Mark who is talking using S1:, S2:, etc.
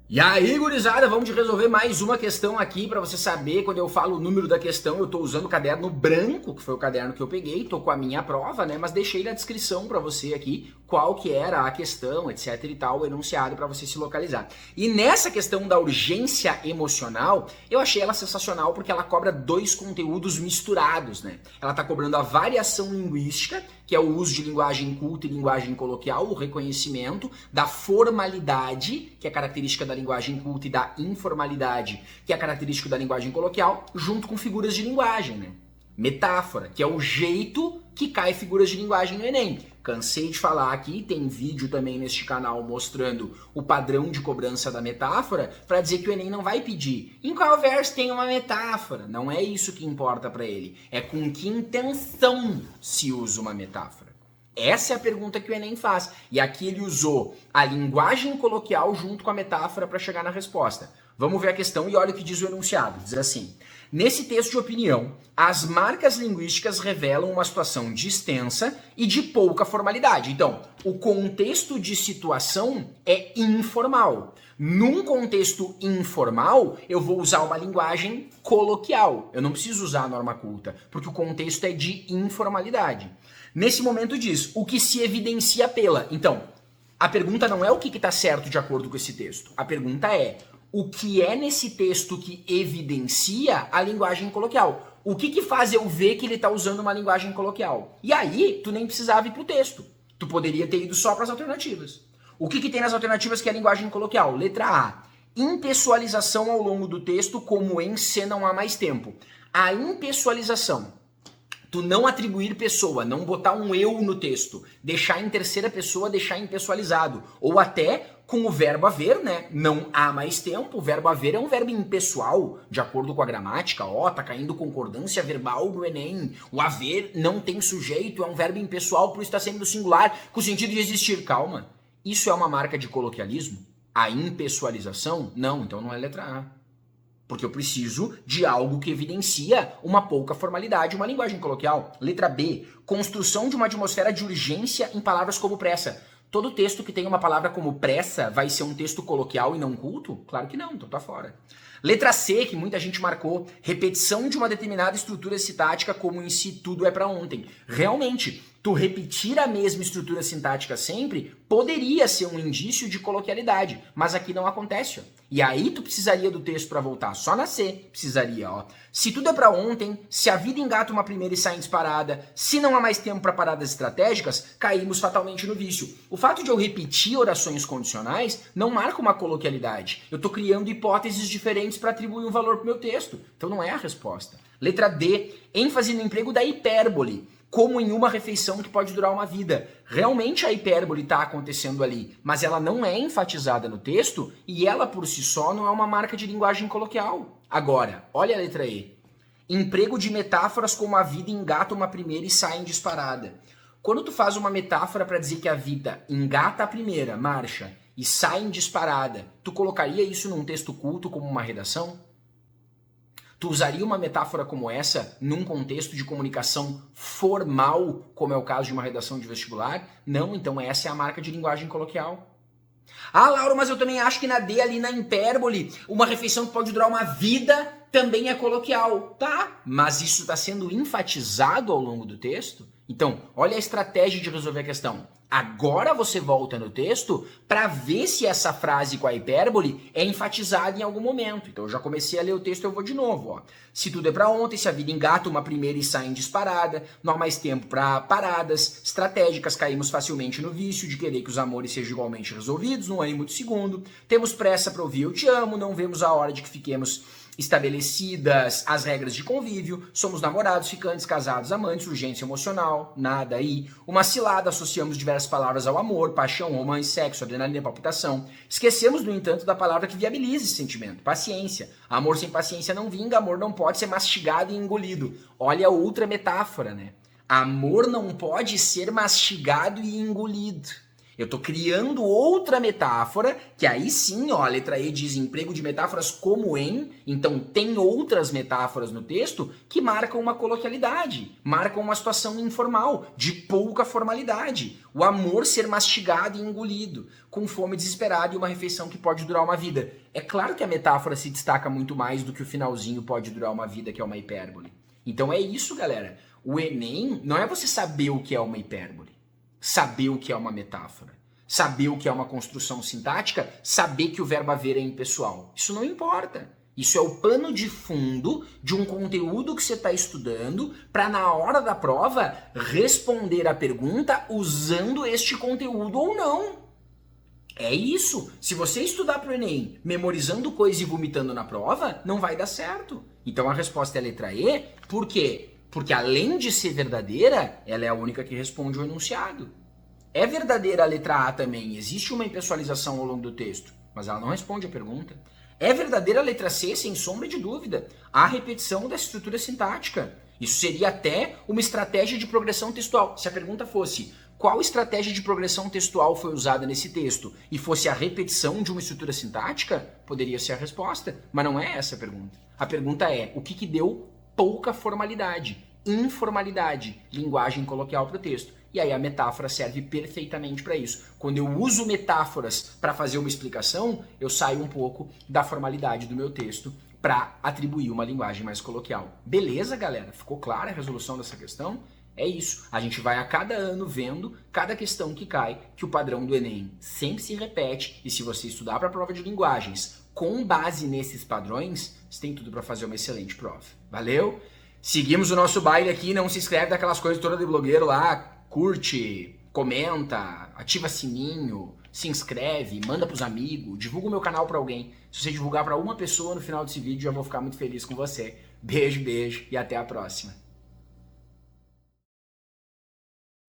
S1: E aí, gurizada, vamos resolver mais uma questão aqui para você saber. Quando eu falo o número da questão, eu tô usando o caderno branco, que foi o caderno que eu peguei, tô com a minha prova, né? Mas deixei na descrição para você aqui qual que era a questão, etc e tal, o enunciado para você se localizar. E nessa questão da urgência emocional, eu achei ela sensacional porque ela cobra dois conteúdos misturados, né? Ela tá cobrando a variação linguística, que é o uso de linguagem culta e linguagem coloquial, o reconhecimento da formalidade, que é característica da linguagem culta, e da informalidade, que é característica da linguagem coloquial, junto com figuras de linguagem, né? Metáfora, que é o jeito que cai figuras de linguagem no Enem. Cansei de falar aqui, tem vídeo também neste canal mostrando o padrão de cobrança da metáfora para dizer que o Enem não vai pedir. Em qual verso tem uma metáfora? Não é isso que importa para ele. É com que intenção se usa uma metáfora. Essa é a pergunta que o Enem faz. E aqui ele usou a linguagem coloquial junto com a metáfora para chegar na resposta. Vamos ver a questão e olha o que diz o enunciado. Diz assim: nesse texto de opinião, as marcas linguísticas revelam uma situação distensa e de pouca formalidade. Então, o contexto de situação é informal. Num contexto informal, eu vou usar uma linguagem coloquial. Eu não preciso usar a norma culta, porque o contexto é de informalidade. Nesse momento diz, o que se evidencia pela. Então, a pergunta não é o que está certo de acordo com esse texto. A pergunta é, o que é nesse texto que evidencia a linguagem coloquial? O que faz eu ver que ele está usando uma linguagem coloquial? E aí, tu nem precisava ir para o texto. Tu poderia ter ido só para as alternativas. O que tem nas alternativas que é a linguagem coloquial? Letra A. Impessoalização ao longo do texto, como em Se Não Há Mais Tempo. A impessoalização, tu não atribuir pessoa, não botar um eu no texto, deixar em terceira pessoa, deixar impessoalizado. Ou até com o verbo haver, né? Não há mais tempo. O verbo haver é um verbo impessoal, de acordo com a gramática. Ó, tá caindo concordância verbal no Enem. O haver não tem sujeito, é um verbo impessoal, por isso está sendo singular, com o sentido de existir. Calma. Isso é uma marca de coloquialismo? A impessoalização? Não, então não é letra A. Porque eu preciso de algo que evidencia uma pouca formalidade, uma linguagem coloquial. Letra B. Construção de uma atmosfera de urgência em palavras como pressa. Todo texto que tem uma palavra como pressa vai ser um texto coloquial e não culto? Claro que não, então tá fora. Letra C, que muita gente marcou, repetição de uma determinada estrutura sintática como em Si Tudo É Pra Ontem. Realmente, tu repetir a mesma estrutura sintática sempre poderia ser um indício de coloquialidade, mas aqui não acontece, ó. E aí tu precisaria do texto para voltar, só na C precisaria, ó. Se tudo é pra ontem, se a vida engata uma primeira e sai em disparada, se não há mais tempo para paradas estratégicas, caímos fatalmente no vício. O fato de eu repetir orações condicionais não marca uma coloquialidade. Eu tô criando hipóteses diferentes para atribuir um valor pro meu texto. Então não é a resposta. Letra D, ênfase no emprego da hipérbole, como em uma refeição que pode durar uma vida. Realmente a hipérbole está acontecendo ali, mas ela não é enfatizada no texto e ela por si só não é uma marca de linguagem coloquial. Agora, olha a letra E. Emprego de metáforas como a vida engata uma primeira e sai em disparada. Quando tu faz uma metáfora para dizer que a vida engata a primeira, marcha, e sai em disparada, tu colocaria isso num texto culto como uma redação? Tu usaria uma metáfora como essa num contexto de comunicação formal, como é o caso de uma redação de vestibular? Não, então essa é a marca de linguagem coloquial. Ah, Laura, mas eu também acho que na D, ali na hipérbole, uma refeição que pode durar uma vida também é coloquial. Tá, mas isso está sendo enfatizado ao longo do texto? Então, olha a estratégia de resolver a questão. Agora você volta no texto para ver se essa frase com a hipérbole é enfatizada em algum momento. Então eu já comecei a ler o texto, eu vou de novo. Ó. Se tudo é para ontem, se a vida engata uma primeira e sai em disparada, não há mais tempo para paradas estratégicas, caímos facilmente no vício de querer que os amores sejam igualmente resolvidos num ânimo de segundo, temos pressa para ouvir eu te amo, não vemos a hora de que fiquemos estabelecidas as regras de convívio, somos namorados, ficantes, casados, amantes, urgência emocional, nada aí. Uma cilada, associamos diversas palavras ao amor, paixão, romance, sexo, adrenalina, palpitação. Esquecemos, no entanto, da palavra que viabiliza esse sentimento, paciência. Amor sem paciência não vinga, amor não pode ser mastigado e engolido. Olha a outra metáfora, né? Amor não pode ser mastigado e engolido. Eu estou criando outra metáfora, que aí sim, ó, a letra E diz emprego de metáforas como em, então tem outras metáforas no texto que marcam uma coloquialidade, marcam uma situação informal, de pouca formalidade. O amor ser mastigado e engolido, com fome desesperada e uma refeição que pode durar uma vida. É claro que a metáfora se destaca muito mais do que o finalzinho pode durar uma vida, que é uma hipérbole. Então é isso, galera. O Enem não é você saber o que é uma hipérbole, saber o que é uma metáfora, saber o que é uma construção sintática, saber que o verbo haver é impessoal. Isso não importa. Isso é o pano de fundo de um conteúdo que você está estudando para, na hora da prova, responder a pergunta usando este conteúdo ou não. É isso. Se você estudar para o Enem memorizando coisa e vomitando na prova, não vai dar certo. Então a resposta é a letra E. Por quê? Porque além de ser verdadeira, ela é a única que responde o enunciado. É verdadeira a letra A também. Existe uma impessoalização ao longo do texto, mas ela não responde a pergunta. É verdadeira a letra C, sem sombra de dúvida. Há repetição da estrutura sintática. Isso seria até uma estratégia de progressão textual. Se a pergunta fosse qual estratégia de progressão textual foi usada nesse texto e fosse a repetição de uma estrutura sintática, poderia ser a resposta. Mas não é essa a pergunta. A pergunta é o que deu pouca formalidade, informalidade, linguagem coloquial para o texto. E aí a metáfora serve perfeitamente para isso. Quando eu uso metáforas para fazer uma explicação, eu saio um pouco da formalidade do meu texto para atribuir uma linguagem mais coloquial. Beleza, galera? Ficou clara a resolução dessa questão? É isso. A gente vai a cada ano vendo cada questão que cai, que o padrão do Enem sempre se repete. E se você estudar para a prova de linguagens com base nesses padrões, você tem tudo para fazer uma excelente prova. Valeu? Seguimos o nosso baile aqui. Não se inscreve daquelas coisas todas de blogueiro lá. Curte, comenta, ativa sininho, se inscreve, manda pros amigos, divulga o meu canal para alguém. Se você divulgar para uma pessoa no final desse vídeo, eu vou ficar muito feliz com você. Beijo, beijo e até a próxima.